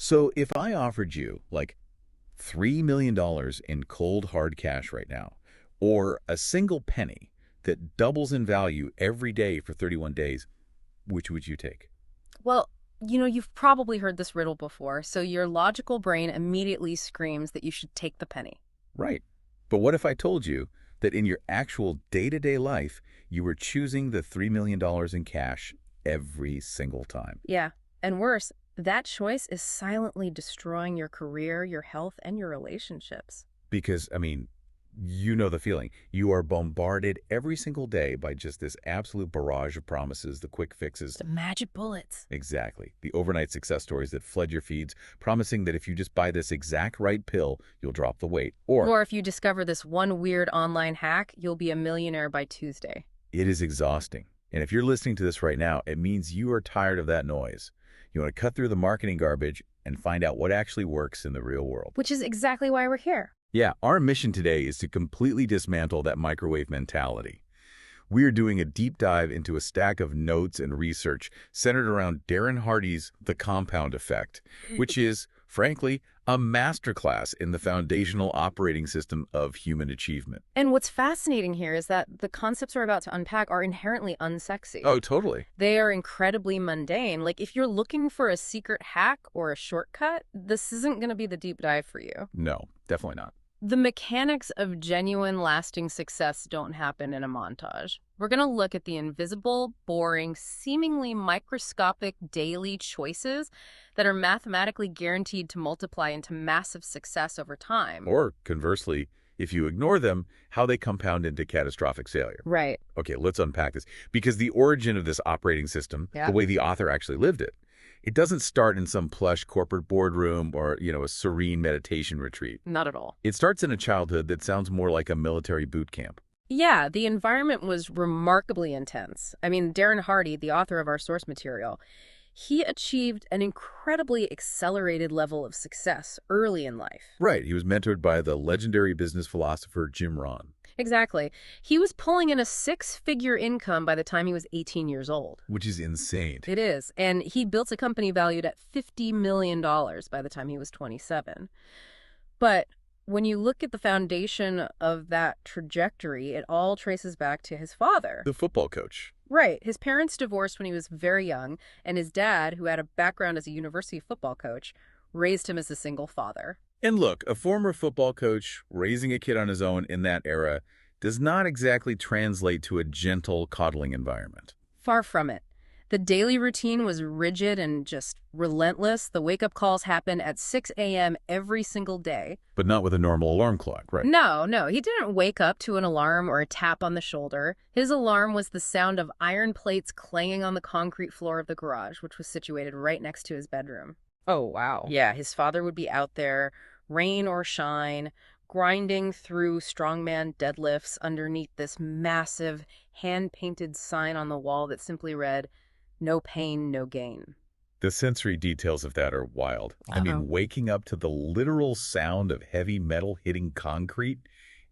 So if I offered you like $3 million in cold hard cash right now, or a single penny that doubles in value every day for 31 days, which would you take? Well, you've probably heard this riddle before, so your logical brain immediately screams that you should take the penny. Right. But what if I told you that in your actual day-to-day life, you were choosing the $3 million in cash every single time? Yeah, and worse, that choice is silently destroying your career, your health, and your relationships. Because, I mean, you know the feeling. You are bombarded every single day by just this absolute barrage of promises, the quick fixes. The magic bullets. Exactly. The overnight success stories that flood your feeds, promising that if you just buy this exact right pill, you'll drop the weight. Or if you discover this one weird online hack, you'll be a millionaire by Tuesday. It is exhausting. And if you're listening to this right now, it means you are tired of that noise. You want to cut through the marketing garbage and find out what actually works in the real world. Which is exactly why we're here. Yeah, our mission today is to completely dismantle that microwave mentality. We are doing a deep dive into a stack of notes and research centered around Darren Hardy's The Compound Effect, which is, frankly, a masterclass in the foundational operating system of human achievement. And what's fascinating here is that the concepts we're about to unpack are inherently unsexy. Oh, totally. They are incredibly mundane. Like, if you're looking for a secret hack or a shortcut, this isn't going to be the deep dive for you. No, definitely not. The mechanics of genuine, lasting success don't happen in a montage. We're going to look at the invisible, boring, seemingly microscopic daily choices that are mathematically guaranteed to multiply into massive success over time. Or, conversely, if you ignore them, how they compound into catastrophic failure. Right. Okay, let's unpack this. Because the origin of this operating system, the way the author actually lived it, it doesn't start in some plush corporate boardroom or, a serene meditation retreat. Not at all. It starts in a childhood that sounds more like a military boot camp. Yeah, the environment was remarkably intense. I mean, Darren Hardy, the author of our source material, he achieved an incredibly accelerated level of success early in life. Right. He was mentored by the legendary business philosopher Jim Rohn. Exactly. He was pulling in a six-figure income by the time he was 18 years old. Which is insane. It is. And he built a company valued at $50 million by the time he was 27. But when you look at the foundation of that trajectory, it all traces back to his father. The football coach. Right. His parents divorced when he was very young, and his dad, who had a background as a university football coach, raised him as a single father. And look, a former football coach raising a kid on his own in that era does not exactly translate to a gentle, coddling environment. Far from it. The daily routine was rigid and just relentless. The wake-up calls happened at 6 a.m. every single day. But not with a normal alarm clock, right? No. He didn't wake up to an alarm or a tap on the shoulder. His alarm was the sound of iron plates clanging on the concrete floor of the garage, which was situated right next to his bedroom. Oh, wow. Yeah, his father would be out there, rain or shine, grinding through strongman deadlifts underneath this massive hand-painted sign on the wall that simply read, "No pain, no gain." The sensory details of that are wild. I mean, waking up to the literal sound of heavy metal hitting concrete,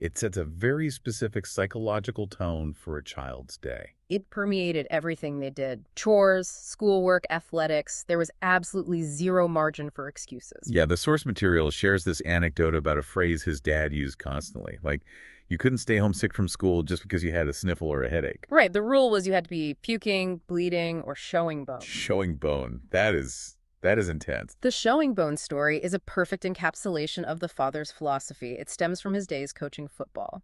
it sets a very specific psychological tone for a child's day. It permeated everything they did. Chores, schoolwork, athletics. There was absolutely zero margin for excuses. Yeah, the source material shares this anecdote about a phrase his dad used constantly. Like, you couldn't stay home sick from school just because you had a sniffle or a headache. Right. The rule was you had to be puking, bleeding, or showing bone. Showing bone. That is intense. The showing bone story is a perfect encapsulation of the father's philosophy. It stems from his days coaching football.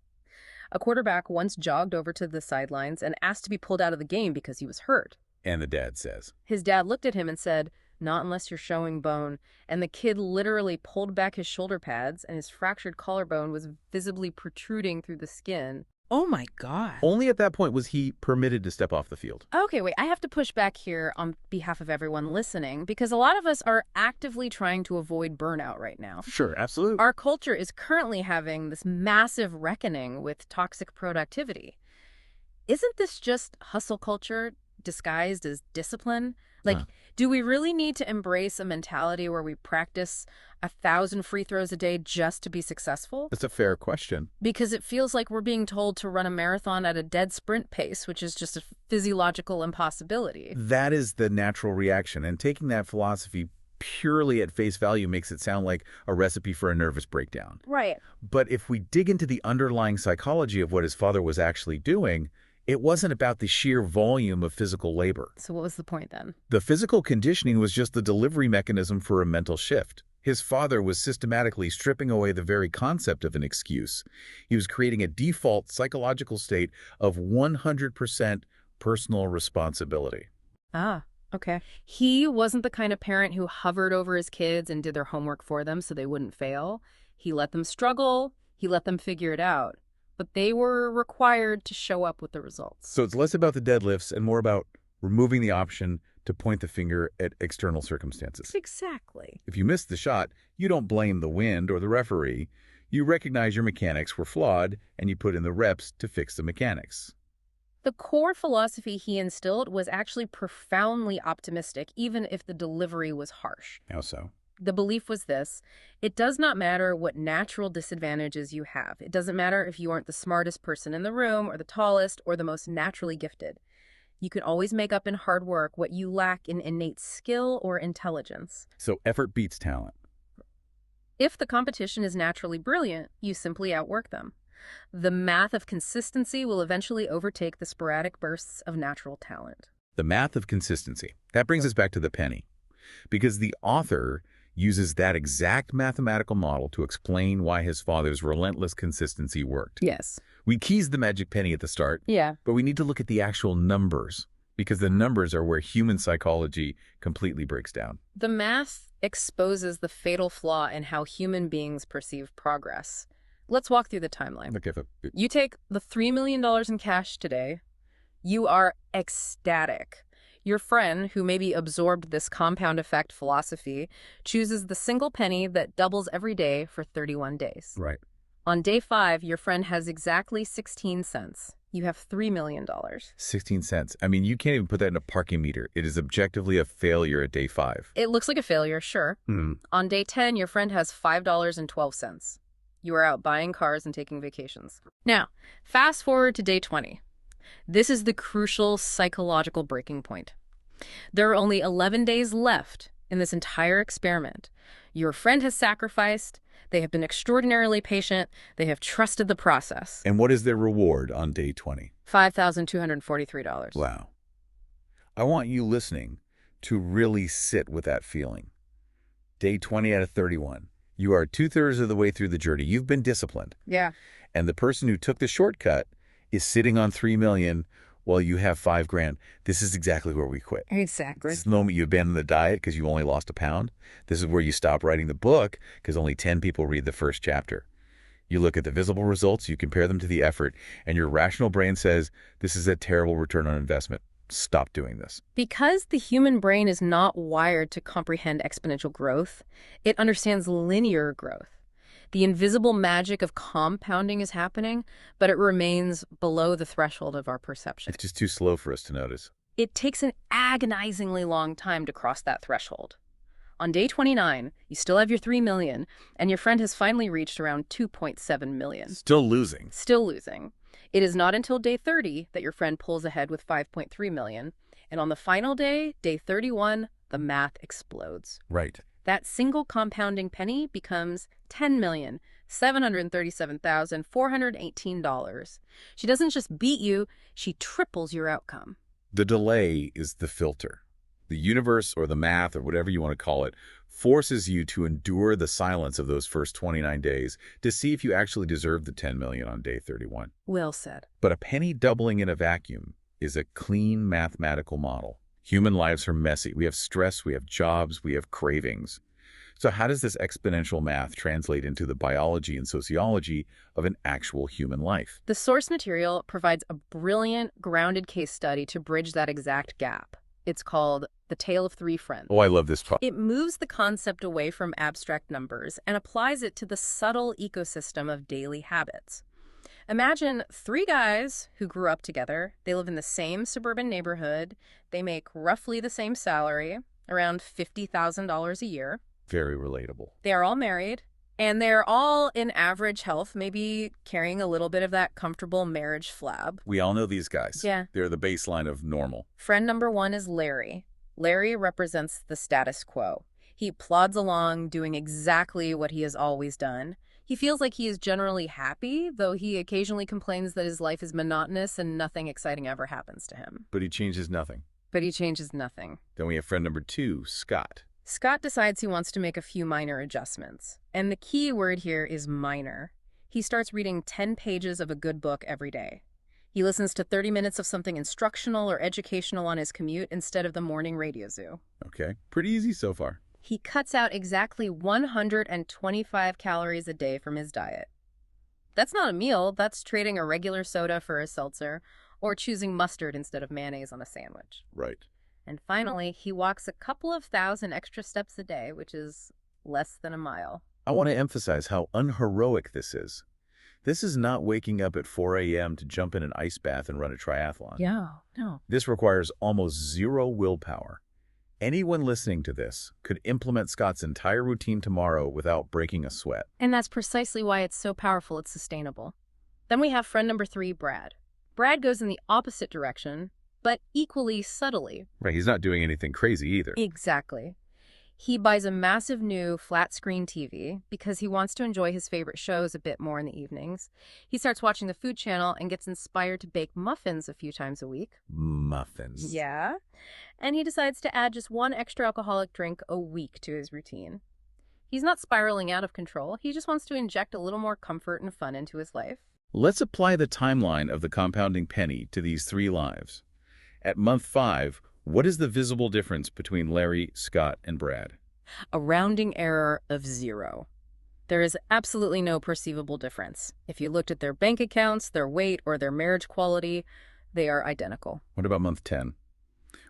A quarterback once jogged over to the sidelines and asked to be pulled out of the game because he was hurt. And the dad says. His dad looked at him and said, "Not unless you're showing bone." And the kid literally pulled back his shoulder pads, and his fractured collarbone was visibly protruding through the skin. Oh, my God. Only at that point was he permitted to step off the field. Okay, wait, I have to push back here on behalf of everyone listening, because a lot of us are actively trying to avoid burnout right now. Sure, absolutely. Our culture is currently having this massive reckoning with toxic productivity. Isn't this just hustle culture disguised as discipline? Do we really need to embrace a mentality where we practice 1,000 free throws a day just to be successful? That's a fair question. Because it feels like we're being told to run a marathon at a dead sprint pace, which is just a physiological impossibility. That is the natural reaction. And taking that philosophy purely at face value makes it sound like a recipe for a nervous breakdown. Right. But if we dig into the underlying psychology of what his father was actually doing, it wasn't about the sheer volume of physical labor. So what was the point then? The physical conditioning was just the delivery mechanism for a mental shift. His father was systematically stripping away the very concept of an excuse. He was creating a default psychological state of 100% personal responsibility. Ah, okay. He wasn't the kind of parent who hovered over his kids and did their homework for them so they wouldn't fail. He let them struggle. He let them figure it out. But they were required to show up with the results. So it's less about the deadlifts and more about removing the option to point the finger at external circumstances. Exactly. If you miss the shot, you don't blame the wind or the referee. You recognize your mechanics were flawed, and you put in the reps to fix the mechanics. The core philosophy he instilled was actually profoundly optimistic, even if the delivery was harsh. How so? The belief was this: it does not matter what natural disadvantages you have. It doesn't matter if you aren't the smartest person in the room or the tallest or the most naturally gifted. You can always make up in hard work what you lack in innate skill or intelligence. So effort beats talent. If the competition is naturally brilliant, you simply outwork them. The math of consistency will eventually overtake the sporadic bursts of natural talent. The math of consistency. That brings us back to the penny. Because the author uses that exact mathematical model to explain why his father's relentless consistency worked. Yes. We teased the magic penny at the start, Yeah. but we need to look at the actual numbers, because the numbers are where human psychology completely breaks down. The math exposes the fatal flaw in how human beings perceive progress. Let's walk through the timeline. Okay, You take the $3 million in cash today. You are ecstatic. Your friend, who maybe absorbed this compound effect philosophy, chooses the single penny that doubles every day for 31 days. right. On day 5, your friend has exactly 16 cents. You have $3 million. 16 cents. I mean, you can't even put that in a parking meter. It is objectively a failure at day 5. It looks like a failure, sure. On day 10, your friend has $5.12. You are out buying cars and taking vacations. Now, fast forward to day 20. This is the crucial psychological breaking point. There are only 11 days left in this entire experiment. Your friend has sacrificed. They have been extraordinarily patient. They have trusted the process. And what is their reward on day 20? $5,243. Wow. I want you listening to really sit with that feeling. Day 20 out of 31. You are 2/3 of the way through the journey. You've been disciplined. Yeah. And the person who took the shortcut is sitting on $3 million while you have $5,000. This is exactly where we quit. Exactly. This is the moment you abandon the diet because you only lost a pound. This is where you stop writing the book because only 10 people read the first chapter. You look at the visible results, you compare them to the effort, and your rational brain says, this is a terrible return on investment. Stop doing this. Because the human brain is not wired to comprehend exponential growth, it understands linear growth. The invisible magic of compounding is happening, but it remains below the threshold of our perception. It's just too slow for us to notice. It takes an agonizingly long time to cross that threshold. On day 29, you still have your $3 million, and your friend has finally reached around $2.7 million. Still losing. Still losing. It is not until day 30 that your friend pulls ahead with $5.3 million, and on the final day, day 31, the math explodes. Right. That single compounding penny becomes $10,737,418. She doesn't just beat you, she triples your outcome. The delay is the filter. The universe or the math or whatever you want to call it forces you to endure the silence of those first 29 days to see if you actually deserve the $10 million on day 31. Well said. But a penny doubling in a vacuum is a clean mathematical model. Human lives are messy. We have stress, we have jobs, we have cravings. So how does this exponential math translate into the biology and sociology of an actual human life? The source material provides a brilliant, grounded case study to bridge that exact gap. It's called The Tale of Three Friends. Oh, I love this part. It moves the concept away from abstract numbers and applies it to the subtle ecosystem of daily habits. Imagine 3 guys who grew up together. They live in the same suburban neighborhood. They make roughly the same salary, around $50,000 a year. Very relatable. They are all married, and they're all in average health, maybe carrying a little bit of that comfortable marriage flab. We all know these guys. Yeah. They're the baseline of normal. Friend number 1 is Larry. Larry represents the status quo. He plods along, doing exactly what he has always done. He feels like he is generally happy, though he occasionally complains that his life is monotonous and nothing exciting ever happens to him. But he changes nothing. But he changes nothing. Then we have friend number 2, Scott. Scott decides he wants to make a few minor adjustments. And the key word here is minor. He starts reading 10 pages of a good book every day. He listens to 30 minutes of something instructional or educational on his commute instead of the morning radio zoo. Okay, pretty easy so far. He cuts out exactly 125 calories a day from his diet. That's not a meal, that's trading a regular soda for a seltzer, or choosing mustard instead of mayonnaise on a sandwich. Right. And finally, he walks a couple of thousand extra steps a day, which is less than a mile. I want to emphasize how unheroic this is. This is not waking up at 4 a.m. to jump in an ice bath and run a triathlon. Yeah, no. This requires almost zero willpower. Anyone listening to this could implement Scott's entire routine tomorrow without breaking a sweat. And that's precisely why it's so powerful it's sustainable. Then we have friend number 3, Brad. Brad goes in the opposite direction, but equally subtly. Right, he's not doing anything crazy either. Exactly. He buys a massive new flat-screen TV because he wants to enjoy his favorite shows a bit more in the evenings. He starts watching the Food Channel and gets inspired to bake muffins a few times a week. Muffins. Yeah. And he decides to add just 1 extra alcoholic drink a week to his routine. He's not spiraling out of control. He just wants to inject a little more comfort and fun into his life. Let's apply the timeline of the compounding penny to these 3 lives. At month 5, what is the visible difference between Larry, Scott, and Brad? A rounding error of 0. There is absolutely no perceivable difference. If you looked at their bank accounts, their weight, or their marriage quality, they are identical. What about month 10?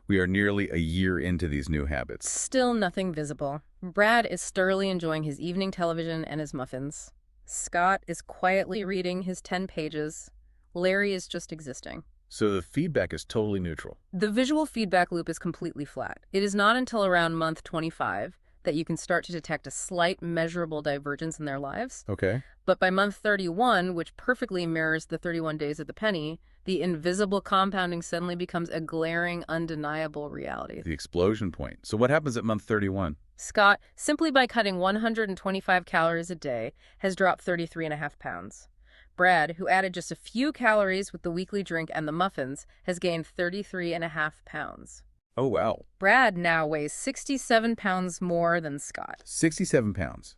We are nearly a year into these new habits. Still nothing visible. Brad is thoroughly enjoying his evening television and his muffins. Scott is quietly reading his 10 pages. Larry is just existing. So the feedback is totally neutral. The visual feedback loop is completely flat. It is not until around month 25 that you can start to detect a slight measurable divergence in their lives. Okay. But by month 31, which perfectly mirrors the 31 days of the penny, the invisible compounding suddenly becomes a glaring, undeniable reality. The explosion point. So what happens at month 31? Scott, simply by cutting 125 calories a day, has dropped 33.5 pounds. Brad, who added just a few calories with the weekly drink and the muffins, has gained 33.5 pounds. Oh, wow. Brad now weighs 67 pounds more than Scott. 67 pounds.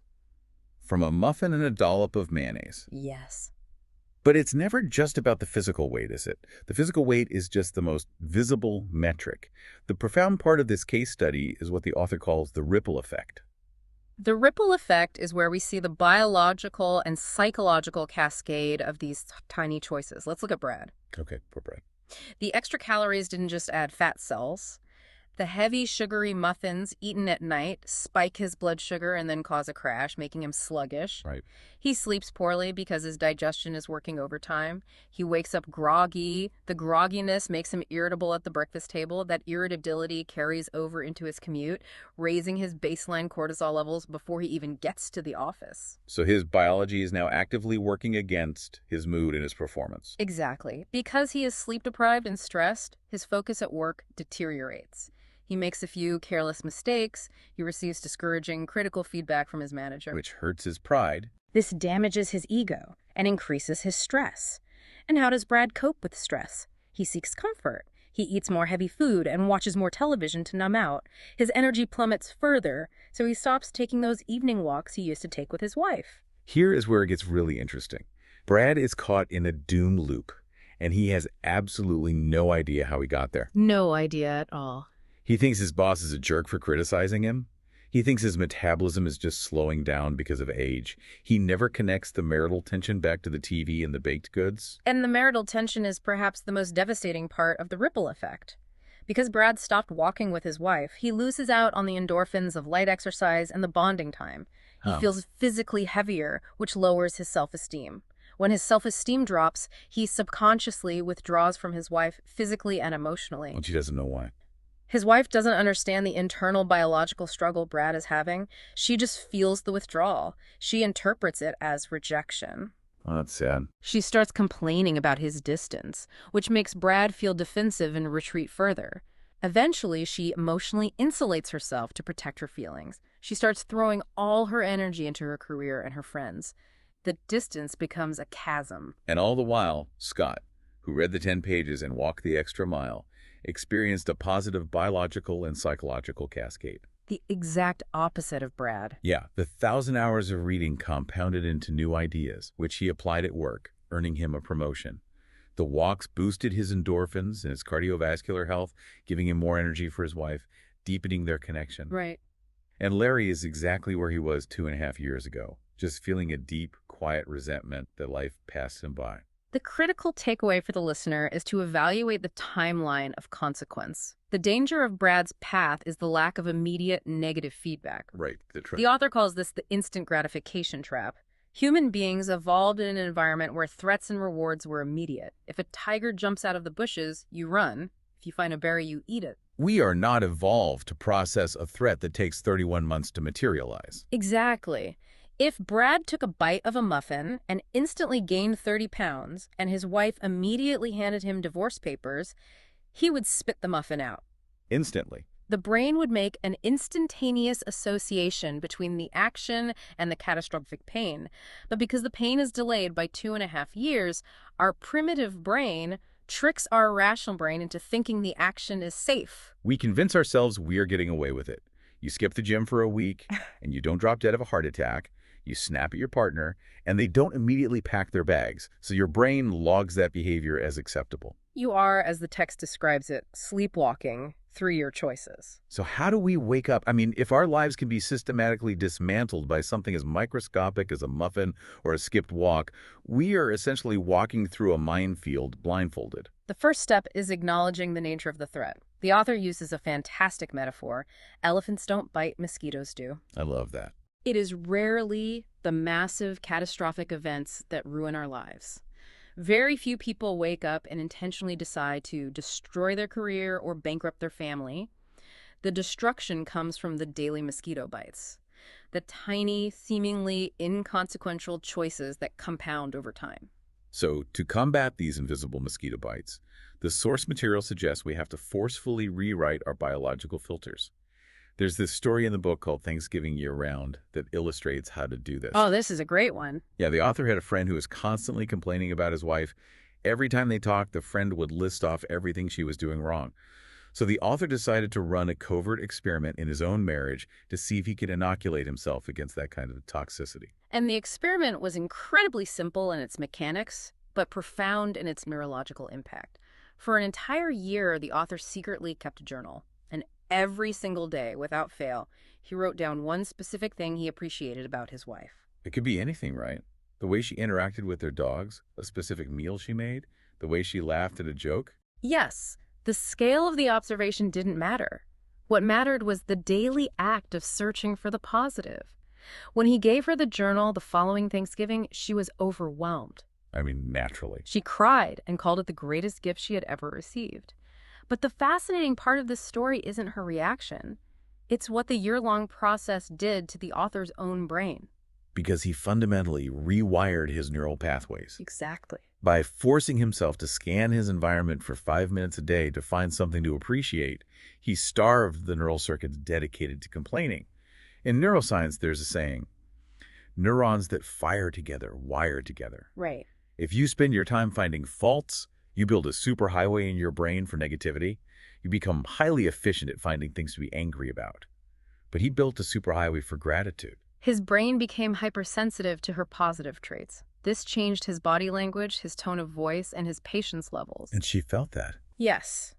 From a muffin and a dollop of mayonnaise. Yes. But it's never just about the physical weight, is it? The physical weight is just the most visible metric. The profound part of this case study is what the author calls the ripple effect. The ripple effect is where we see the biological and psychological cascade of these tiny choices. Let's look at Brad. Okay, poor Brad. The extra calories didn't just add fat cells. The heavy, sugary muffins eaten at night spike his blood sugar and then cause a crash, making him sluggish. Right. He sleeps poorly because his digestion is working overtime. He wakes up groggy. The grogginess makes him irritable at the breakfast table. That irritability carries over into his commute, raising his baseline cortisol levels before he even gets to the office. So his biology is now actively working against his mood and his performance. Exactly. Because he is sleep-deprived and stressed, his focus at work deteriorates. He makes a few careless mistakes. He receives discouraging, critical feedback from his manager. Which hurts his pride. This damages his ego and increases his stress. And how does Brad cope with stress? He seeks comfort. He eats more heavy food and watches more television to numb out. His energy plummets further, so he stops taking those evening walks he used to take with his wife. Here is where it gets really interesting. Brad is caught in a doom loop, and he has absolutely no idea how he got there. No idea at all. He thinks his boss is a jerk for criticizing him. He thinks his metabolism is just slowing down because of age. He never connects the marital tension back to the TV and the baked goods. And the marital tension is perhaps the most devastating part of the ripple effect. Because Brad stopped walking with his wife, he loses out on the endorphins of light exercise and the bonding time. He feels physically heavier, which lowers his self-esteem. When his self-esteem drops, he subconsciously withdraws from his wife physically and emotionally. Well, she doesn't know why. His wife doesn't understand the internal biological struggle Brad is having. She just feels the withdrawal. She interprets it as rejection. Oh, that's sad. She starts complaining about his distance, which makes Brad feel defensive and retreat further. Eventually, she emotionally insulates herself to protect her feelings. She starts throwing all her energy into her career and her friends. The distance becomes a chasm. And all the while, Scott, who read the 10 pages and walked the extra mile, experienced a positive biological and psychological cascade. The exact opposite of Brad. Yeah, the 1,000 hours of reading compounded into new ideas, which he applied at work, earning him a promotion. The walks boosted his endorphins and his cardiovascular health, giving him more energy for his wife, deepening their connection. Right. And Larry is exactly where he was 2.5 years ago, just feeling a deep, quiet resentment that life passed him by. The critical takeaway for the listener is to evaluate the timeline of consequence. The danger of Brad's path is the lack of immediate negative feedback. Right, that's right. The author calls this the instant gratification trap. Human beings evolved in an environment where threats and rewards were immediate. If a tiger jumps out of the bushes, you run. If you find a berry, you eat it. We are not evolved to process a threat that takes 31 months to materialize. Exactly. If Brad took a bite of a muffin and instantly gained 30 pounds, and his wife immediately handed him divorce papers, he would spit the muffin out. Instantly. The brain would make an instantaneous association between the action and the catastrophic pain. But because the pain is delayed by 2.5 years, our primitive brain tricks our rational brain into thinking the action is safe. We convince ourselves we're getting away with it. You skip the gym for a week, and you don't drop dead of a heart attack. You snap at your partner, and they don't immediately pack their bags, so your brain logs that behavior as acceptable. You are, as the text describes it, sleepwalking through your choices. So how do we wake up? I mean, if our lives can be systematically dismantled by something as microscopic as a muffin or a skipped walk, we are essentially walking through a minefield blindfolded. The first step is acknowledging the nature of the threat. The author uses a fantastic metaphor. Elephants don't bite, mosquitoes do. I love that. It is rarely the massive, catastrophic events that ruin our lives. Very few people wake up and intentionally decide to destroy their career or bankrupt their family. The destruction comes from the daily mosquito bites, the tiny, seemingly inconsequential choices that compound over time. So, to combat these invisible mosquito bites, the source material suggests we have to forcefully rewrite our biological filters. There's this story in the book called Thanksgiving Year-Round that illustrates how to do this. Oh, this is a great one. Yeah, the author had a friend who was constantly complaining about his wife. Every time they talked, the friend would list off everything she was doing wrong. So the author decided to run a covert experiment in his own marriage to see if he could inoculate himself against that kind of toxicity. And the experiment was incredibly simple in its mechanics, but profound in its neurological impact. For an entire year, the author secretly kept a journal. And every single day, without fail, he wrote down one specific thing he appreciated about his wife. It could be anything, right? The way she interacted with their dogs, a specific meal she made, the way she laughed at a joke. Yes, the scale of the observation didn't matter. What mattered was the daily act of searching for the positive. When he gave her the journal the following Thanksgiving, she was overwhelmed. I mean, naturally. She cried and called it the greatest gift she had ever received. But the fascinating part of this story isn't her reaction. It's what the year-long process did to the author's own brain. Because he fundamentally rewired his neural pathways. Exactly. By forcing himself to scan his environment for 5 minutes a day to find something to appreciate, he starved the neural circuits dedicated to complaining. In neuroscience, there's a saying, neurons that fire together wire together. Right. If you spend your time finding faults, you build a superhighway in your brain for negativity. You become highly efficient at finding things to be angry about. But he built a superhighway for gratitude. His brain became hypersensitive to her positive traits. This changed his body language, his tone of voice, and his patience levels. And she felt that. Yes.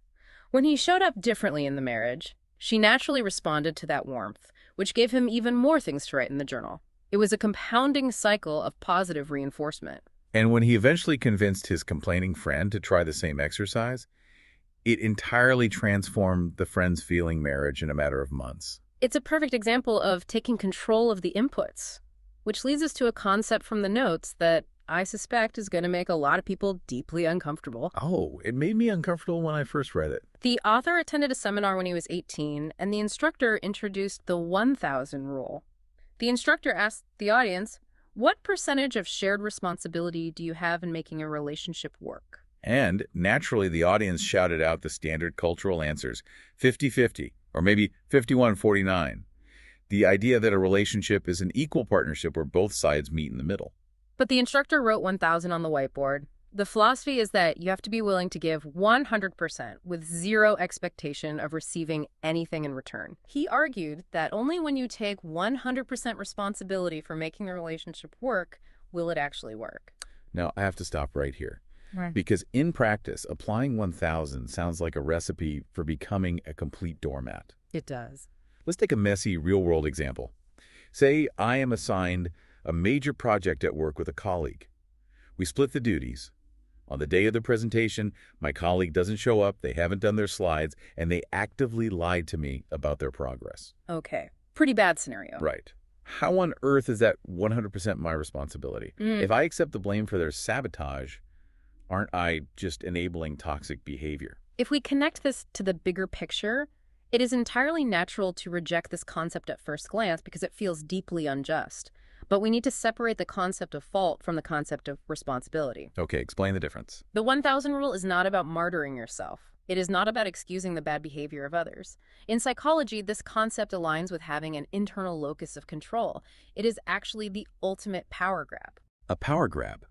When he showed up differently in the marriage, she naturally responded to that warmth, which gave him even more things to write in the journal. It was a compounding cycle of positive reinforcement. And when he eventually convinced his complaining friend to try the same exercise, it entirely transformed the friend's feeling marriage in a matter of months. It's a perfect example of taking control of the inputs, which leads us to a concept from the notes that I suspect is going to make a lot of people deeply uncomfortable. Oh, it made me uncomfortable when I first read it. The author attended a seminar when he was 18, and the instructor introduced the 1,000 rule. The instructor asked the audience, what percentage of shared responsibility do you have in making a relationship work? And naturally, the audience shouted out the standard cultural answers, 50-50, or maybe 51-49. The idea that a relationship is an equal partnership where both sides meet in the middle. But the instructor wrote 1,000 on the whiteboard. The philosophy is that you have to be willing to give 100% with zero expectation of receiving anything in return. He argued that only when you take 100% responsibility for making the relationship work will it actually work. Now, I have to stop right here. Right. Because in practice, applying 1,000 sounds like a recipe for becoming a complete doormat. It does. Let's take a messy, real-world example. Say I am assigned a major project at work with a colleague. We split the duties. On the day of the presentation, my colleague doesn't show up, they haven't done their slides, and they actively lied to me about their progress. Okay. Pretty bad scenario. Right. How on earth is that 100% my responsibility? If I accept the blame for their sabotage, aren't I just enabling toxic behavior? If we connect this to the bigger picture, it is entirely natural to reject this concept at first glance because it feels deeply unjust. But we need to separate the concept of fault from the concept of responsibility. Okay, explain the difference. The 1,000 rule is not about martyring yourself. It is not about excusing the bad behavior of others. In psychology, this concept aligns with having an internal locus of control. It is actually the ultimate power grab. A power grab?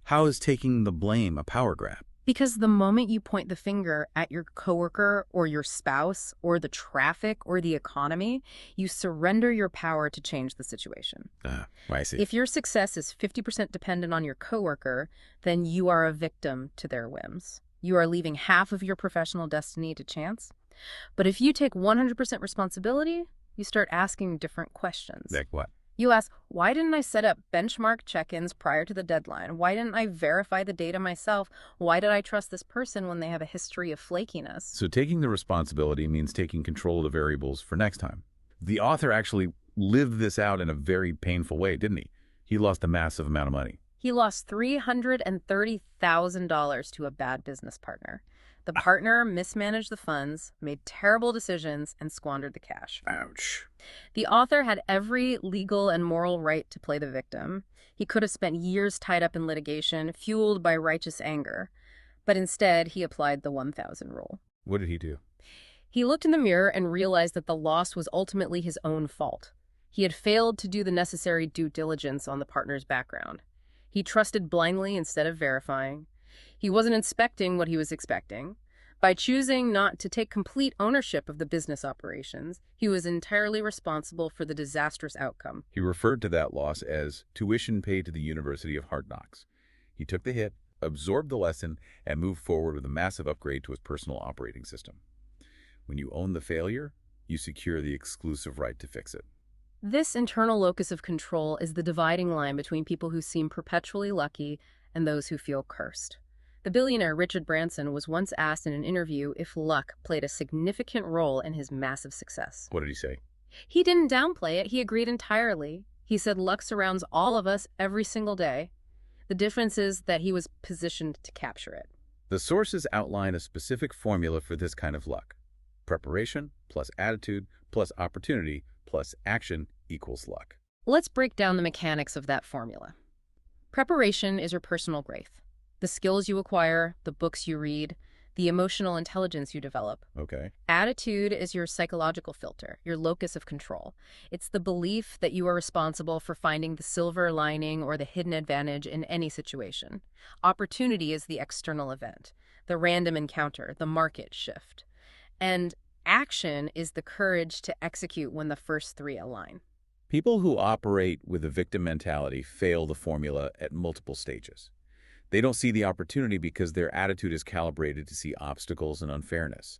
How is taking the blame a power grab? Because the moment you point the finger at your coworker or your spouse or the traffic or the economy, you surrender your power to change the situation. I see. If your success is 50% dependent on your coworker, then you are a victim to their whims. You are leaving half of your professional destiny to chance. But if you take 100% responsibility, you start asking different questions. Like what? You ask, why didn't I set up benchmark check-ins prior to the deadline? Why didn't I verify the data myself? Why did I trust this person when they have a history of flakiness? So taking the responsibility means taking control of the variables for next time. The author actually lived this out in a very painful way, didn't he? He lost a massive amount of money. He lost $330,000 to a bad business partner. The partner mismanaged the funds, made terrible decisions, and squandered the cash. Ouch. The author had every legal and moral right to play the victim. He could have spent years tied up in litigation, fueled by righteous anger. But instead, he applied the 1,000 rule. What did he do? He looked in the mirror and realized that the loss was ultimately his own fault. He had failed to do the necessary due diligence on the partner's background. He trusted blindly instead of verifying. He wasn't inspecting what he was expecting. By choosing not to take complete ownership of the business operations, he was entirely responsible for the disastrous outcome. He referred to that loss as tuition paid to the University of Hard Knocks. He took the hit, absorbed the lesson, and moved forward with a massive upgrade to his personal operating system. When you own the failure, you secure the exclusive right to fix it. This internal locus of control is the dividing line between people who seem perpetually lucky and those who feel cursed. The billionaire Richard Branson was once asked in an interview if luck played a significant role in his massive success. What did he say? He didn't downplay it. He agreed entirely. He said luck surrounds all of us every single day. The difference is that he was positioned to capture it. The sources outline a specific formula for this kind of luck. Preparation plus attitude plus opportunity plus action equals luck. Let's break down the mechanics of that formula. Preparation is your personal growth. The skills you acquire, the books you read, the emotional intelligence you develop. Okay. Attitude is your psychological filter, your locus of control. It's the belief that you are responsible for finding the silver lining or the hidden advantage in any situation. Opportunity is the external event, the random encounter, the market shift. And action is the courage to execute when the first three align. People who operate with a victim mentality fail the formula at multiple stages. They don't see the opportunity because their attitude is calibrated to see obstacles and unfairness.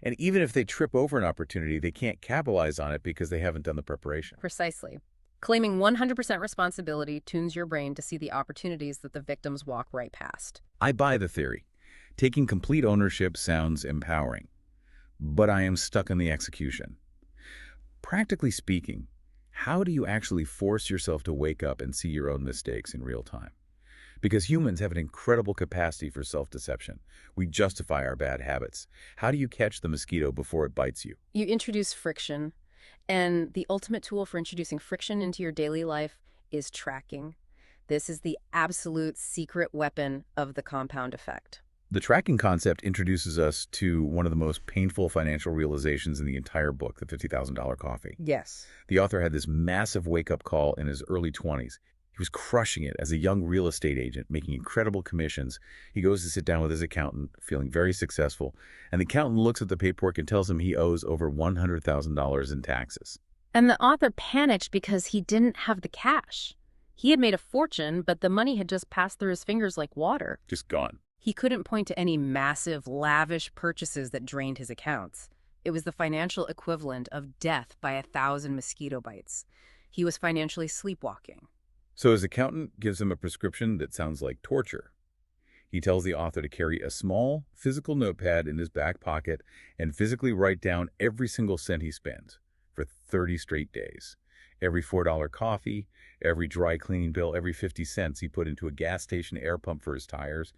And even if they trip over an opportunity, they can't capitalize on it because they haven't done the preparation. Precisely. Claiming 100% responsibility tunes your brain to see the opportunities that the victims walk right past. I buy the theory. Taking complete ownership sounds empowering, but I am stuck in the execution. Practically speaking, how do you actually force yourself to wake up and see your own mistakes in real time? Because humans have an incredible capacity for self-deception. We justify our bad habits. How do you catch the mosquito before it bites you? You introduce friction, and the ultimate tool for introducing friction into your daily life is tracking. This is the absolute secret weapon of the compound effect. The tracking concept introduces us to one of the most painful financial realizations in the entire book, The $50,000 Coffee. Yes. The author had this massive wake-up call in his early 20s. He was crushing it as a young real estate agent, making incredible commissions. He goes to sit down with his accountant, feeling very successful, and the accountant looks at the paperwork and tells him he owes over $100,000 in taxes. And the author panicked because he didn't have the cash. He had made a fortune, but the money had just passed through his fingers like water. Just gone. He couldn't point to any massive, lavish purchases that drained his accounts. It was the financial equivalent of death by 1,000 mosquito bites. He was financially sleepwalking. So his accountant gives him a prescription that sounds like torture. He tells the author to carry a small, physical notepad in his back pocket and physically write down every single cent he spends for 30 straight days. Every $4 coffee, every dry cleaning bill, every 50 cents he put into a gas station air pump for his tires,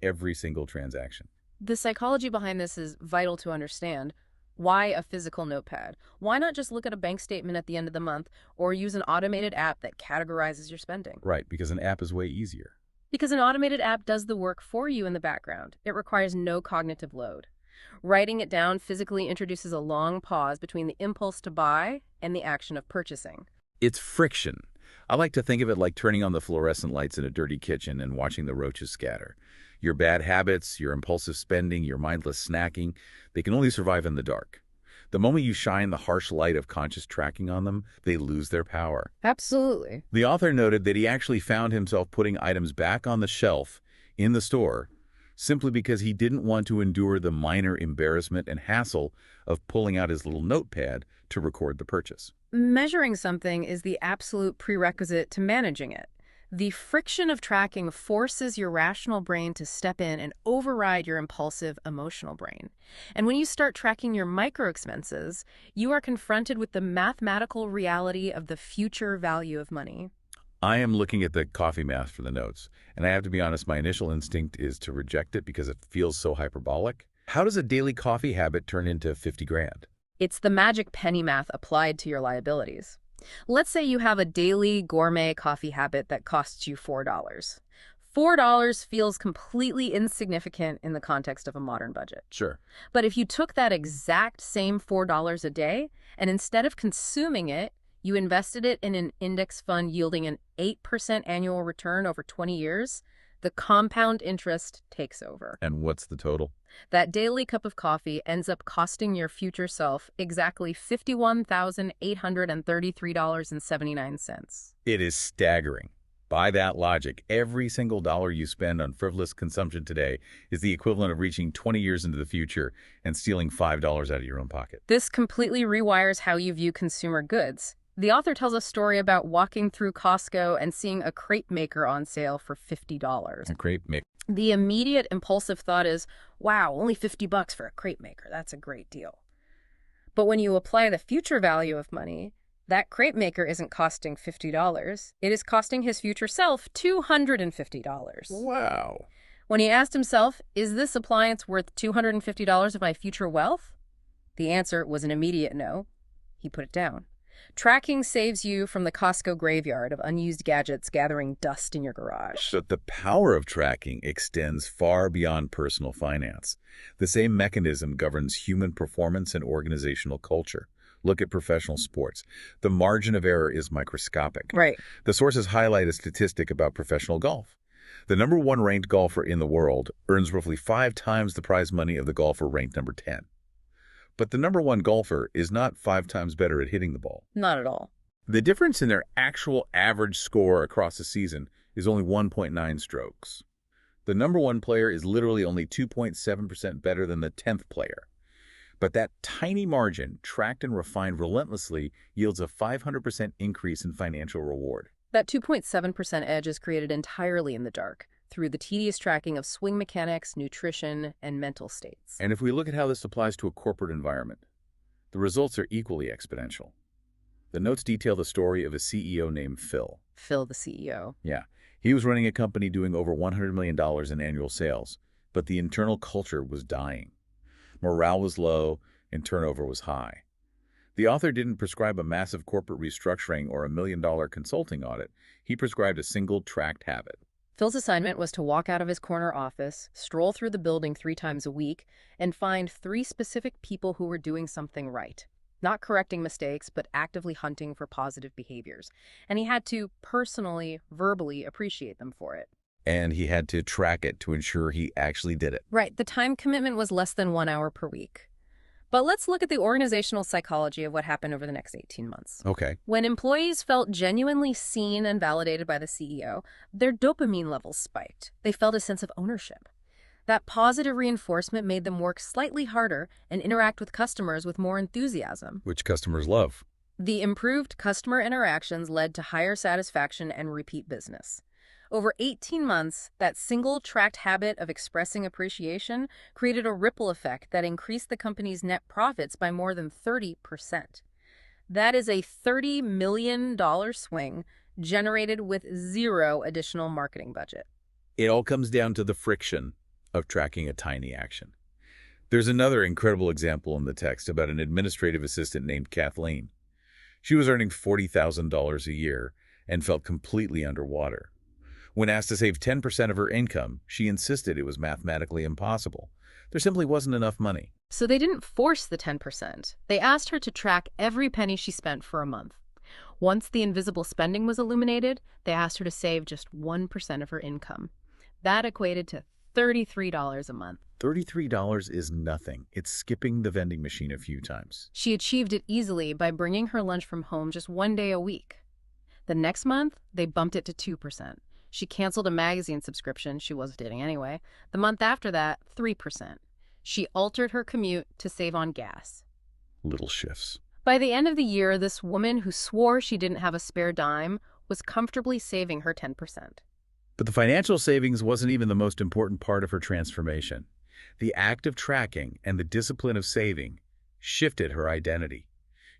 every single transaction. The psychology behind this is vital to understand. Why a physical notepad? Why not just look at a bank statement at the end of the month or use an automated app that categorizes your spending? Right, because an app is way easier. Because an automated app does the work for you in the background. It requires no cognitive load. Writing it down physically introduces a long pause between the impulse to buy and the action of purchasing. It's friction. I like to think of it like turning on the fluorescent lights in a dirty kitchen and watching the roaches scatter. Your bad habits, your impulsive spending, your mindless snacking, they can only survive in the dark. The moment you shine the harsh light of conscious tracking on them, they lose their power. Absolutely. The author noted that he actually found himself putting items back on the shelf in the store simply because he didn't want to endure the minor embarrassment and hassle of pulling out his little notepad to record the purchase. Measuring something is the absolute prerequisite to managing it. The friction of tracking forces your rational brain to step in and override your impulsive emotional brain. And when you start tracking your micro-expenses, you are confronted with the mathematical reality of the future value of money. I am looking at the coffee math for the notes, and I have to be honest, my initial instinct is to reject it because it feels so hyperbolic. How does a daily coffee habit turn into 50 grand? It's the magic penny math applied to your liabilities. Let's say you have a daily gourmet coffee habit that costs you $4. $4 feels completely insignificant in the context of a modern budget. Sure. But if you took that exact same $4 a day and instead of consuming it, you invested it in an index fund yielding an 8% annual return over 20 years, the compound interest takes over. And what's the total? That daily cup of coffee ends up costing your future self exactly $51,833.79. It is staggering. By that logic, every single dollar you spend on frivolous consumption today is the equivalent of reaching 20 years into the future and stealing $5 out of your own pocket. This completely rewires how you view consumer goods. The author tells a story about walking through Costco and seeing a crepe maker on sale for $50. A crepe maker. The immediate impulsive thought is, wow, only $50 for a crepe maker. That's a great deal. But when you apply the future value of money, that crepe maker isn't costing $50. It is costing his future self $250. Wow. When he asked himself, is this appliance worth $250 of my future wealth? The answer was an immediate no. He put it down. Tracking saves you from the Costco graveyard of unused gadgets gathering dust in your garage. But the power of tracking extends far beyond personal finance. The same mechanism governs human performance and organizational culture. Look at professional sports. The margin of error is microscopic. Right. The sources highlight a statistic about professional golf. The number 1 ranked golfer in the world earns roughly 5 times the prize money of the golfer ranked number 10. But the number 1 golfer is not 5 times better at hitting the ball. Not at all. The difference in their actual average score across the season is only 1.9 strokes. The number 1 player is literally only 2.7% better than the 10th player. But that tiny margin, tracked and refined relentlessly, yields a 500% increase in financial reward. That 2.7% edge is created entirely in the dark, through the tedious tracking of swing mechanics, nutrition, and mental states. And if we look at how this applies to a corporate environment, the results are equally exponential. The notes detail the story of a CEO named Phil. Phil, the CEO. Yeah. He was running a company doing over $100 million in annual sales, but the internal culture was dying. Morale was low and turnover was high. The author didn't prescribe a massive corporate restructuring or a million-dollar consulting audit. He prescribed a single tracked habit. Phil's assignment was to walk out of his corner office, stroll through the building 3 times a week, and find 3 specific people who were doing something right. Not correcting mistakes, but actively hunting for positive behaviors. And he had to personally, verbally appreciate them for it. And he had to track it to ensure he actually did it. Right, the time commitment was less than 1 hour per week. But let's look at the organizational psychology of what happened over the next 18 months. Okay. When employees felt genuinely seen and validated by the CEO, their dopamine levels spiked. They felt a sense of ownership. That positive reinforcement made them work slightly harder and interact with customers with more enthusiasm. Which customers love. The improved customer interactions led to higher satisfaction and repeat business. Over 18 months, that single tracked habit of expressing appreciation created a ripple effect that increased the company's net profits by more than 30%. That is a $30 million swing generated with zero additional marketing budget. It all comes down to the friction of tracking a tiny action. There's another incredible example in the text about an administrative assistant named Kathleen. She was earning $40,000 a year and felt completely underwater. When asked to save 10% of her income, she insisted it was mathematically impossible. There simply wasn't enough money. So they didn't force the 10%. They asked her to track every penny she spent for a month. Once the invisible spending was illuminated, they asked her to save just 1% of her income. That equated to $33 a month. $33 is nothing. It's skipping the vending machine a few times. She achieved it easily by bringing her lunch from home just 1 day a week. The next month, they bumped it to 2%. She canceled a magazine subscription she was dating anyway. The month after that, 3%. She altered her commute to save on gas. Little shifts. By the end of the year, this woman who swore she didn't have a spare dime was comfortably saving her 10%. But the financial savings wasn't even the most important part of her transformation. The act of tracking and the discipline of saving shifted her identity.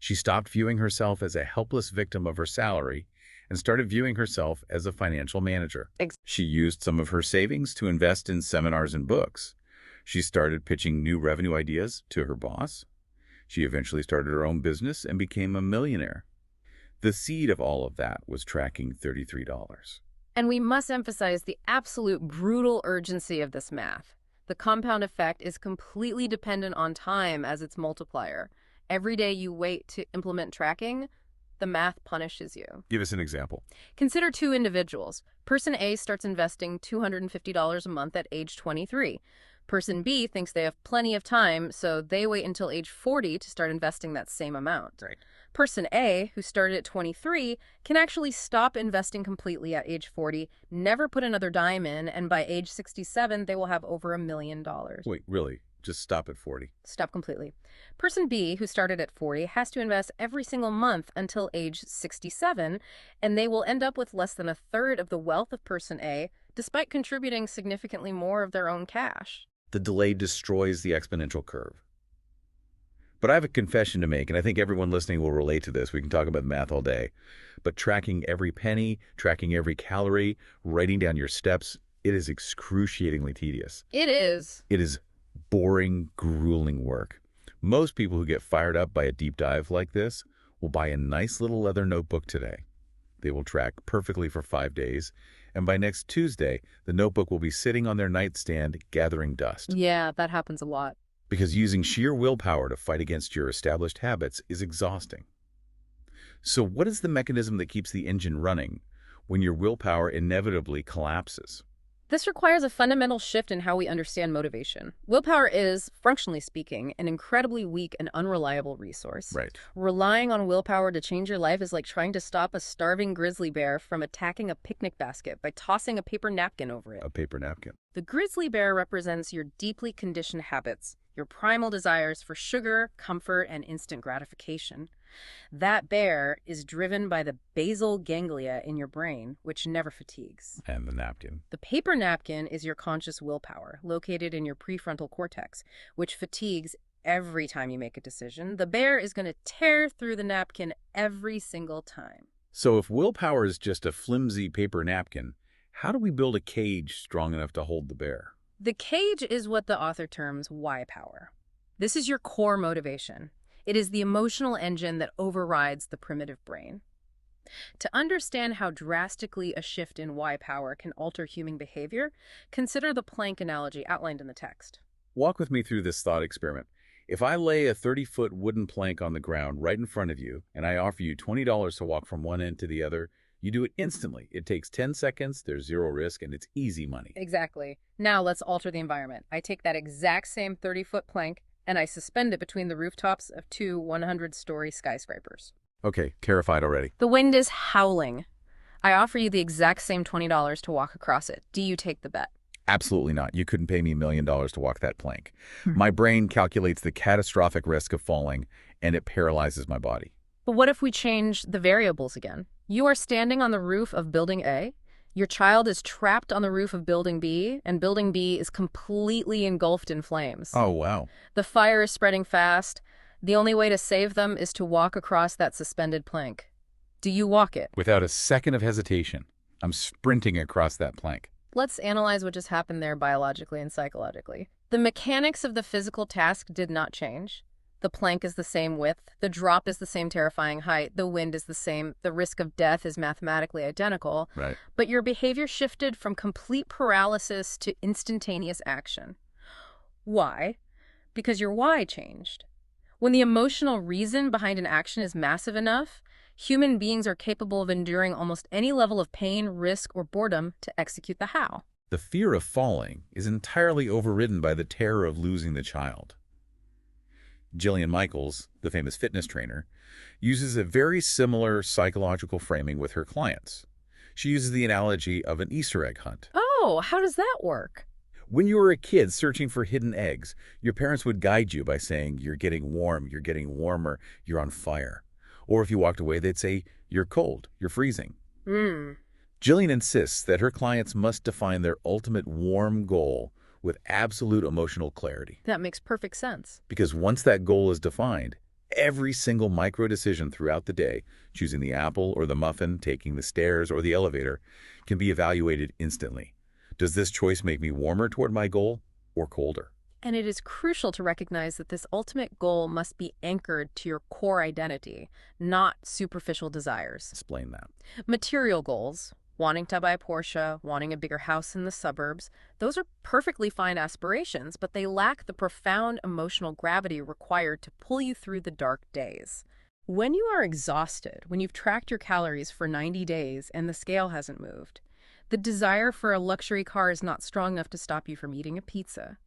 She stopped viewing herself as a helpless victim of her salary and started viewing herself as a financial manager. She used some of her savings to invest in seminars and books. She started pitching new revenue ideas to her boss. She eventually started her own business and became a millionaire. The seed of all of that was tracking $33. And we must emphasize the absolute brutal urgency of this math. The compound effect is completely dependent on time as its multiplier. Every day you wait to implement tracking, the math punishes you. Give us an example. Consider 2 individuals. Person A starts investing $250 a month at age 23. Person B thinks they have plenty of time, so they wait until age 40 to start investing that same amount. Right. Person A, who started at 23, can actually stop investing completely at age 40, never put another dime in, and by age 67, they will have over $1 million. Wait, really? Just stop at 40? Stop completely. Person B, who started at 40, has to invest every single month until age 67, and they will end up with less than a third of the wealth of Person A, despite contributing significantly more of their own cash. The delay destroys the exponential curve. But I have a confession to make, and I think everyone listening will relate to this. We can talk about math all day. But tracking every penny, tracking every calorie, writing down your steps, it is excruciatingly tedious. It is. It is boring, grueling work. Most people who get fired up by a deep dive like this will buy a nice little leather notebook today. They will track perfectly for 5 days, and by next Tuesday, the notebook will be sitting on their nightstand gathering dust. Yeah, that happens a lot. Because using sheer willpower to fight against your established habits is exhausting. So what is the mechanism that keeps the engine running when your willpower inevitably collapses? This requires a fundamental shift in how we understand motivation. Willpower is, functionally speaking, an incredibly weak and unreliable resource. Right. Relying on willpower to change your life is like trying to stop a starving grizzly bear from attacking a picnic basket by tossing a paper napkin over it. A paper napkin. The grizzly bear represents your deeply conditioned habits, your primal desires for sugar, comfort, and instant gratification. That bear is driven by the basal ganglia in your brain, which never fatigues. And the napkin. The paper napkin is your conscious willpower, located in your prefrontal cortex, which fatigues every time you make a decision. The bear is going to tear through the napkin every single time. So if willpower is just a flimsy paper napkin, how do we build a cage strong enough to hold the bear? The cage is what the author terms why power. This is your core motivation. It is the emotional engine that overrides the primitive brain. To understand how drastically a shift in Y power can alter human behavior, consider the plank analogy outlined in the text. Walk with me through this thought experiment. If I lay a 30-foot wooden plank on the ground right in front of you, and I offer you $20 to walk from one end to the other, you do it instantly. It takes 10 seconds, there's zero risk, and it's easy money. Exactly. Now let's alter the environment. I take that exact same 30-foot plank, and I suspend it between the rooftops of two 100-story skyscrapers. Okay, terrified already. The wind is howling. I offer you the exact same $20 to walk across it. Do you take the bet? Absolutely not. You couldn't pay me $1 million to walk that plank. My brain calculates the catastrophic risk of falling, and it paralyzes my body. But what if we change the variables again? You are standing on the roof of Building A. Your child is trapped on the roof of Building B, and Building B is completely engulfed in flames. Oh, wow. The fire is spreading fast. The only way to save them is to walk across that suspended plank. Do you walk it? Without a second of hesitation, I'm sprinting across that plank. Let's analyze what just happened there biologically and psychologically. The mechanics of the physical task did not change. The plank is the same width. The drop is the same terrifying height. The wind is the same. The risk of death is mathematically identical. Right. But your behavior shifted from complete paralysis to instantaneous action. Why? Because your why changed. When the emotional reason behind an action is massive enough, human beings are capable of enduring almost any level of pain, risk, or boredom to execute the how. The fear of falling is entirely overridden by the terror of losing the child. Jillian Michaels, the famous fitness trainer, uses a very similar psychological framing with her clients. She uses the analogy of an Easter egg hunt. Oh, how does that work? When you were a kid searching for hidden eggs, your parents would guide you by saying, "You're getting warm, you're getting warmer, you're on fire." Or if you walked away, they'd say, "You're cold, you're freezing." Jillian insists that her clients must define their ultimate warm goal with absolute emotional clarity. That makes perfect sense. Because once that goal is defined, every single micro decision throughout the day, choosing the apple or the muffin, taking the stairs or the elevator, can be evaluated instantly. Does this choice make me warmer toward my goal or colder? And it is crucial to recognize that this ultimate goal must be anchored to your core identity, not superficial desires. Explain that. Material goals, wanting to buy a Porsche, wanting a bigger house in the suburbs, those are perfectly fine aspirations, but they lack the profound emotional gravity required to pull you through the dark days. When you are exhausted, when you've tracked your calories for 90 days and the scale hasn't moved, the desire for a luxury car is not strong enough to stop you from eating a pizza.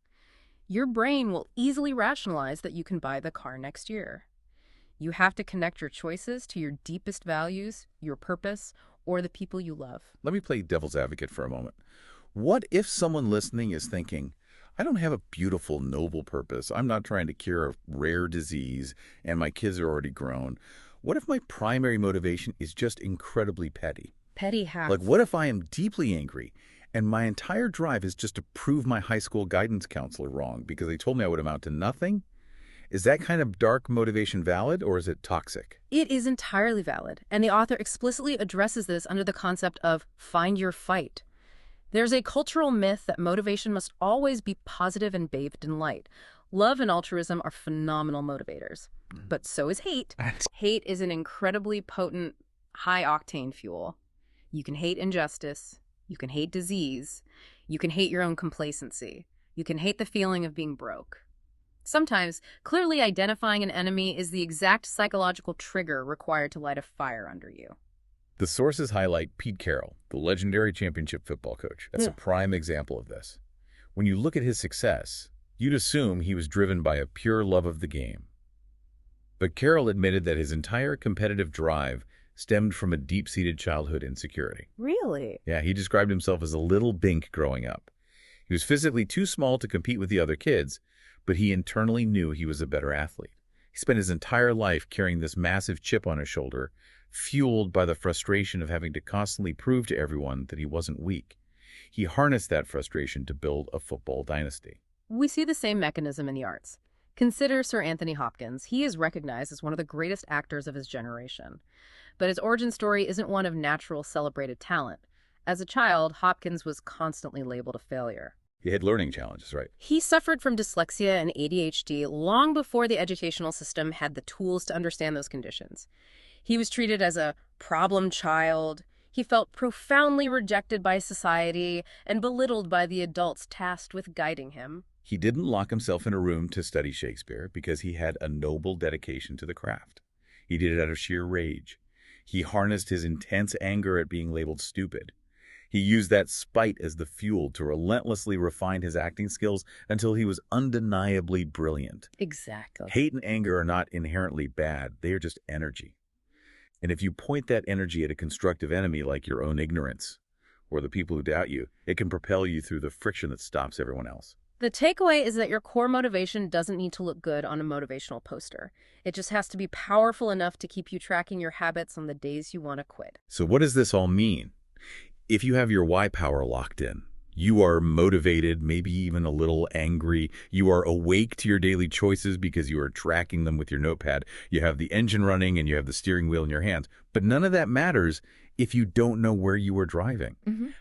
Your brain will easily rationalize that you can buy the car next year. You have to connect your choices to your deepest values, your purpose, or the people you love. Let me play devil's advocate for a moment. What if someone listening is thinking, I don't have a beautiful, noble purpose. I'm not trying to cure a rare disease, and my kids are already grown. What if my primary motivation is just incredibly petty? Petty how? Like, what if I am deeply angry and my entire drive is just to prove my high school guidance counselor wrong because they told me I would amount to nothing? Is that kind of dark motivation valid, or is it toxic? It is entirely valid, and the author explicitly addresses this under the concept of find your fight. There's a cultural myth that motivation must always be positive and bathed in light. Love and altruism are phenomenal motivators, but so is hate. Hate is an incredibly potent, high-octane fuel. You can hate injustice. You can hate disease. You can hate your own complacency. You can hate the feeling of being broke. Sometimes, clearly identifying an enemy is the exact psychological trigger required to light a fire under you. The sources highlight Pete Carroll, the legendary championship football coach. That's a prime example of this. When you look at his success, you'd assume he was driven by a pure love of the game. But Carroll admitted that his entire competitive drive stemmed from a deep-seated childhood insecurity. Really? Yeah, he described himself as a little bink growing up. He was physically too small to compete with the other kids, but he internally knew he was a better athlete. He spent his entire life carrying this massive chip on his shoulder, fueled by the frustration of having to constantly prove to everyone that he wasn't weak. He harnessed that frustration to build a football dynasty. We see the same mechanism in the arts. Consider Sir Anthony Hopkins. He is recognized as one of the greatest actors of his generation. But his origin story isn't one of natural celebrated talent. As a child, Hopkins was constantly labeled a failure. He had learning challenges, right? He suffered from dyslexia and ADHD long before the educational system had the tools to understand those conditions. He was treated as a problem child. He felt profoundly rejected by society and belittled by the adults tasked with guiding him. He didn't lock himself in a room to study Shakespeare because he had a noble dedication to the craft. He did it out of sheer rage. He harnessed his intense anger at being labeled stupid. He used that spite as the fuel to relentlessly refine his acting skills until he was undeniably brilliant. Exactly. Hate and anger are not inherently bad. They are just energy. And if you point that energy at a constructive enemy like your own ignorance or the people who doubt you, it can propel you through the friction that stops everyone else. The takeaway is that your core motivation doesn't need to look good on a motivational poster. It just has to be powerful enough to keep you tracking your habits on the days you want to quit. So what does this all mean? If you have your why power locked in, you are motivated, maybe even a little angry. You are awake to your daily choices because you are tracking them with your notepad. You have the engine running and you have the steering wheel in your hands. But none of that matters if you don't know where you are driving.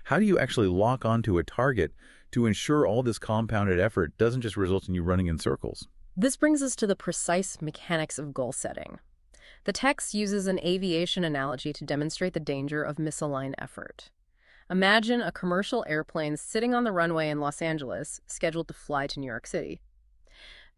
How do you actually lock onto a target to ensure all this compounded effort doesn't just result in you running in circles? This brings us to the precise mechanics of goal setting. The text uses an aviation analogy to demonstrate the danger of misaligned effort. Imagine a commercial airplane sitting on the runway in Los Angeles, scheduled to fly to New York City.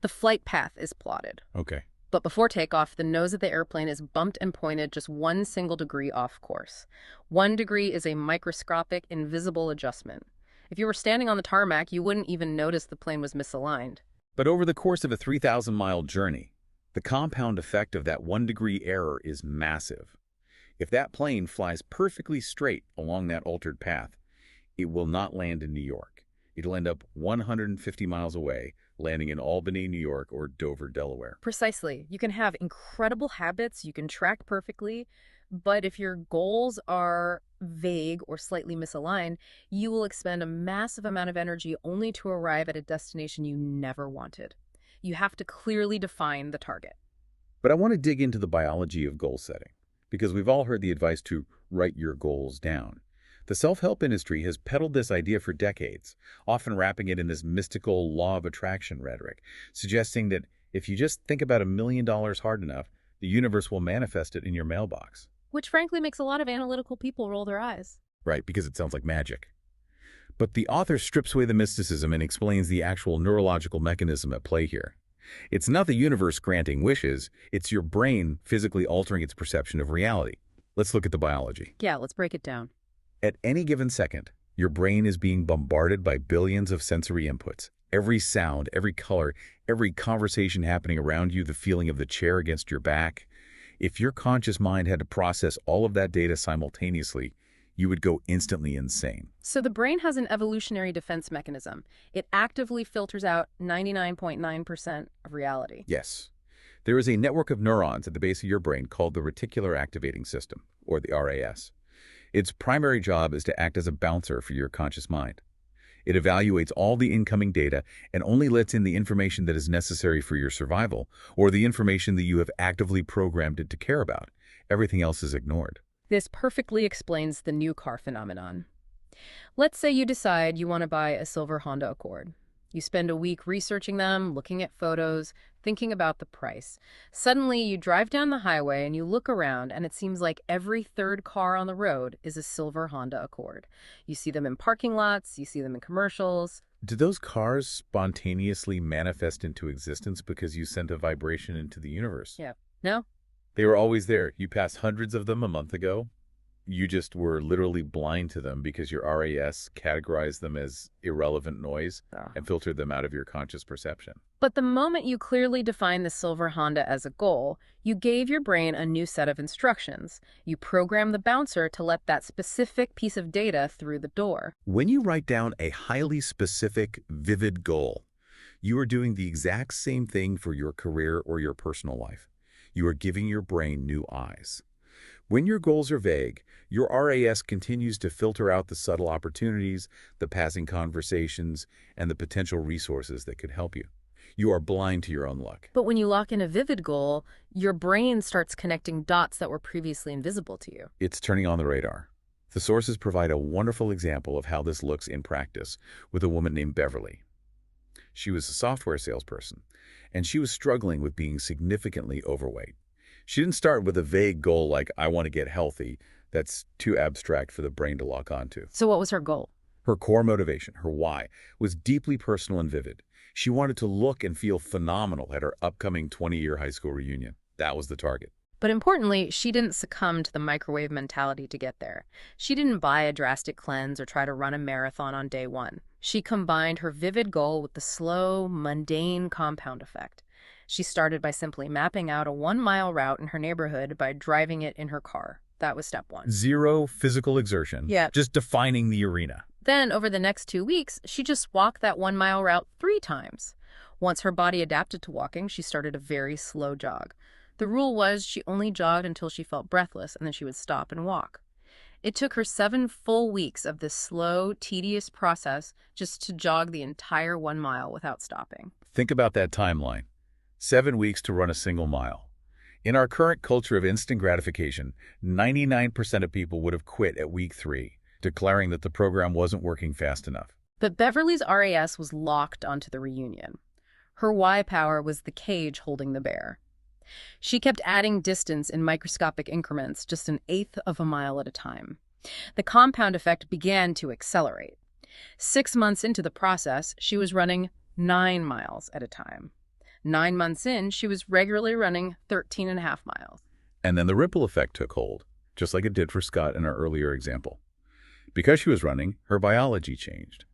The flight path is plotted. Okay. But before takeoff, the nose of the airplane is bumped and pointed just 1 single degree off course. 1 degree is a microscopic, invisible adjustment. If you were standing on the tarmac, you wouldn't even notice the plane was misaligned. But over the course of a 3,000-mile journey, the compound effect of that 1 degree error is massive. If that plane flies perfectly straight along that altered path, it will not land in New York. It'll end up 150 miles away, landing in Albany, New York, or Dover, Delaware. Precisely. You can have incredible habits, you can track perfectly, but if your goals are vague or slightly misaligned, you will expend a massive amount of energy only to arrive at a destination you never wanted. You have to clearly define the target. But I want to dig into the biology of goal setting, because we've all heard the advice to write your goals down. The self-help industry has peddled this idea for decades, often wrapping it in this mystical law of attraction rhetoric, suggesting that if you just think about $1 million hard enough, the universe will manifest it in your mailbox. Which frankly makes a lot of analytical people roll their eyes. Right, because it sounds like magic. But the author strips away the mysticism and explains the actual neurological mechanism at play here. It's not the universe granting wishes, it's your brain physically altering its perception of reality. Let's look at the biology. Yeah, let's break it down. At any given second, your brain is being bombarded by billions of sensory inputs. Every sound, every color, every conversation happening around you, the feeling of the chair against your back. If your conscious mind had to process all of that data simultaneously, you would go instantly insane. So the brain has an evolutionary defense mechanism. It actively filters out 99.9% of reality. Yes. There is a network of neurons at the base of your brain called the reticular activating system, or the RAS. Its primary job is to act as a bouncer for your conscious mind. It evaluates all the incoming data and only lets in the information that is necessary for your survival, or the information that you have actively programmed it to care about. Everything else is ignored. This perfectly explains the new car phenomenon. Let's say you decide you want to buy a silver Honda Accord. You spend a week researching them, looking at photos, thinking about the price. Suddenly, you drive down the highway and you look around, and it seems like every third car on the road is a silver Honda Accord. You see them in parking lots, you see them in commercials. Do those cars spontaneously manifest into existence because you sent a vibration into the universe? Yeah. No? They were always there. You passed hundreds of them a month ago. You just were literally blind to them because your RAS categorized them as irrelevant noise and filtered them out of your conscious perception. But the moment you clearly defined the silver Honda as a goal, you gave your brain a new set of instructions. You programmed the bouncer to let that specific piece of data through the door. When you write down a highly specific, vivid goal, you are doing the exact same thing for your career or your personal life. You are giving your brain new eyes. When your goals are vague, your RAS continues to filter out the subtle opportunities, the passing conversations, and the potential resources that could help you. You are blind to your own luck. But when you lock in a vivid goal, your brain starts connecting dots that were previously invisible to you. It's turning on the radar. The sources provide a wonderful example of how this looks in practice with a woman named Beverly. She was a software salesperson, and she was struggling with being significantly overweight. She didn't start with a vague goal like, I want to get healthy. That's too abstract for the brain to lock onto. So what was her goal? Her core motivation, her why, was deeply personal and vivid. She wanted to look and feel phenomenal at her upcoming 20-year high school reunion. That was the target. But importantly, she didn't succumb to the microwave mentality to get there. She didn't buy a drastic cleanse or try to run a marathon on day one. She combined her vivid goal with the slow, mundane compound effect. She started by simply mapping out a 1-mile route in her neighborhood by driving it in her car. That was step one. Zero physical exertion. Yeah. Just defining the arena. Then, over the next 2 weeks, she just walked that 1-mile route 3 times. Once her body adapted to walking, she started a very slow jog. The rule was she only jogged until she felt breathless, and then she would stop and walk. It took her 7 full weeks of this slow, tedious process just to jog the entire 1 mile without stopping. Think about that timeline. 7 weeks to run a single mile. In our current culture of instant gratification, 99% of people would have quit at week 3, declaring that the program wasn't working fast enough. But Beverly's RAS was locked onto the reunion. Her Y power was the cage holding the bear. She kept adding distance in microscopic increments, just 1/8 of a mile at a time. The compound effect began to accelerate. 6 months into the process, she was running 9 miles at a time. 9 months in, she was regularly running 13.5 miles. And then the ripple effect took hold, just like it did for Scott in our earlier example. Because she was running, her biology changed.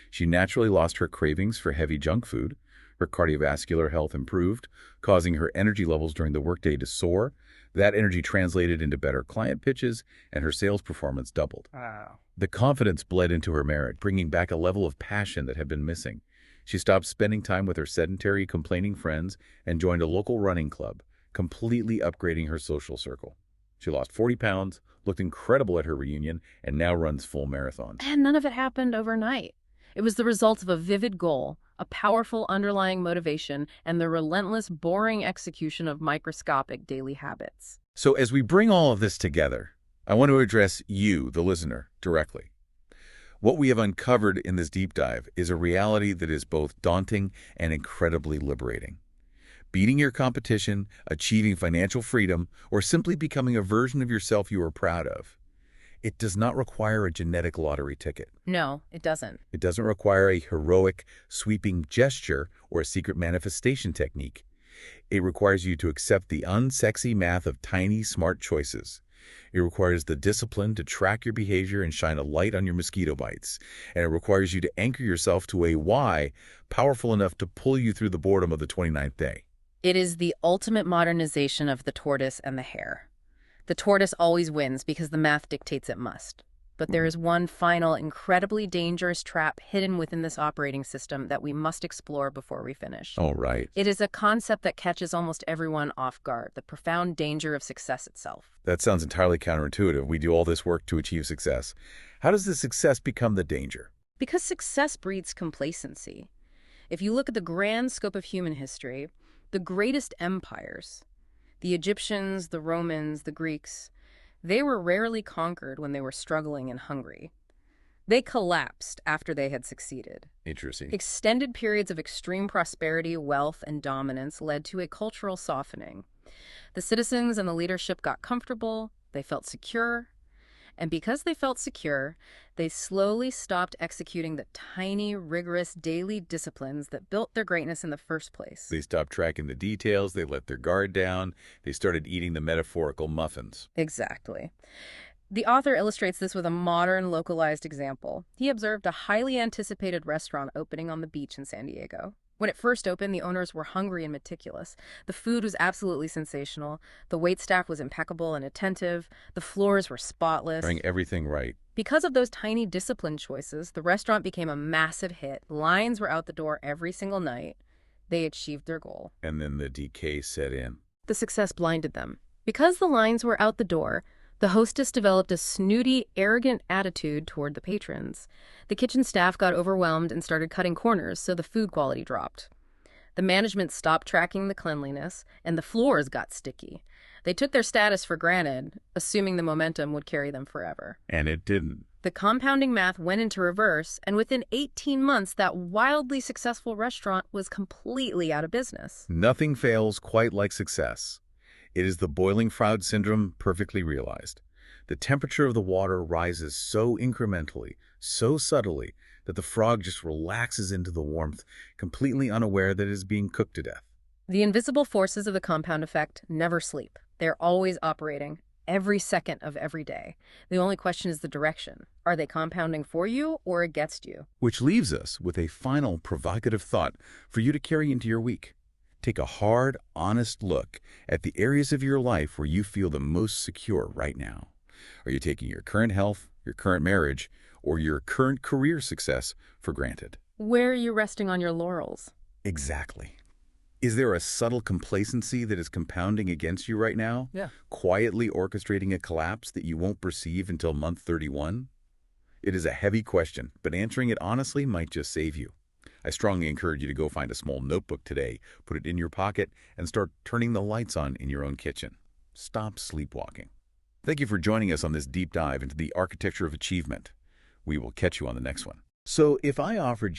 She naturally lost her cravings for heavy junk food. Her cardiovascular health improved, causing her energy levels during the workday to soar. That energy translated into better client pitches, and her sales performance doubled. Wow. The confidence bled into her marriage, bringing back a level of passion that had been missing. She stopped spending time with her sedentary, complaining friends and joined a local running club, completely upgrading her social circle. She lost 40 pounds, looked incredible at her reunion, and now runs full marathons. And none of it happened overnight. It was the result of a vivid goal, a powerful underlying motivation, and the relentless, boring execution of microscopic daily habits. So as we bring all of this together, I want to address you, the listener, directly. What we have uncovered in this deep dive is a reality that is both daunting and incredibly liberating. Beating your competition, achieving financial freedom, or simply becoming a version of yourself you are proud of. It does not require a genetic lottery ticket. No, it doesn't. It doesn't require a heroic, sweeping gesture or a secret manifestation technique. It requires you to accept the unsexy math of tiny, smart choices. It requires the discipline to track your behavior and shine a light on your mosquito bites. And it requires you to anchor yourself to a why powerful enough to pull you through the boredom of the 29th day. It is the ultimate modernization of the tortoise and the hare. The tortoise always wins because the math dictates it must. But there is one final, incredibly dangerous trap hidden within this operating system that we must explore before we finish. All right. It is a concept that catches almost everyone off guard, the profound danger of success itself. That sounds entirely counterintuitive. We do all this work to achieve success. How does the success become the danger? Because success breeds complacency. If you look at the grand scope of human history, the greatest empires, the Egyptians, the Romans, the Greeks, they were rarely conquered when they were struggling and hungry. They collapsed after they had succeeded. Interesting. Extended periods of extreme prosperity, wealth, and dominance led to a cultural softening. The citizens and the leadership got comfortable, they felt secure, and because they felt secure, they slowly stopped executing the tiny, rigorous daily disciplines that built their greatness in the first place. They stopped tracking the details, they let their guard down, they started eating the metaphorical muffins. Exactly. The author illustrates this with a modern, localized example. He observed a highly anticipated restaurant opening on the beach in San Diego. When it first opened, the owners were hungry and meticulous. The food was absolutely sensational. The waitstaff was impeccable and attentive. The floors were spotless. Doing everything right. Because of those tiny discipline choices, the restaurant became a massive hit. Lines were out the door every single night. They achieved their goal. And then the decay set in. The success blinded them. Because the lines were out the door, the hostess developed a snooty, arrogant attitude toward the patrons. The kitchen staff got overwhelmed and started cutting corners, so the food quality dropped. The management stopped tracking the cleanliness, and the floors got sticky. They took their status for granted, assuming the momentum would carry them forever. And it didn't. The compounding math went into reverse, and within 18 months, that wildly successful restaurant was completely out of business. Nothing fails quite like success. It is the boiling frog syndrome perfectly realized. The temperature of the water rises so incrementally, so subtly, that the frog just relaxes into the warmth, completely unaware that it is being cooked to death. The invisible forces of the compound effect never sleep. They're always operating, every second of every day. The only question is the direction. Are they compounding for you or against you? Which leaves us with a final provocative thought for you to carry into your week. Take a hard, honest look at the areas of your life where you feel the most secure right now. Are you taking your current health, your current marriage, or your current career success for granted? Where are you resting on your laurels? Exactly. Is there a subtle complacency that is compounding against you right now? Yeah. Quietly orchestrating a collapse that you won't perceive until month 31? It is a heavy question, but answering it honestly might just save you. I strongly encourage you to go find a small notebook today, put it in your pocket, and start turning the lights on in your own kitchen. Stop sleepwalking. Thank you for joining us on this deep dive into the architecture of achievement. We will catch you on the next one. So if I offered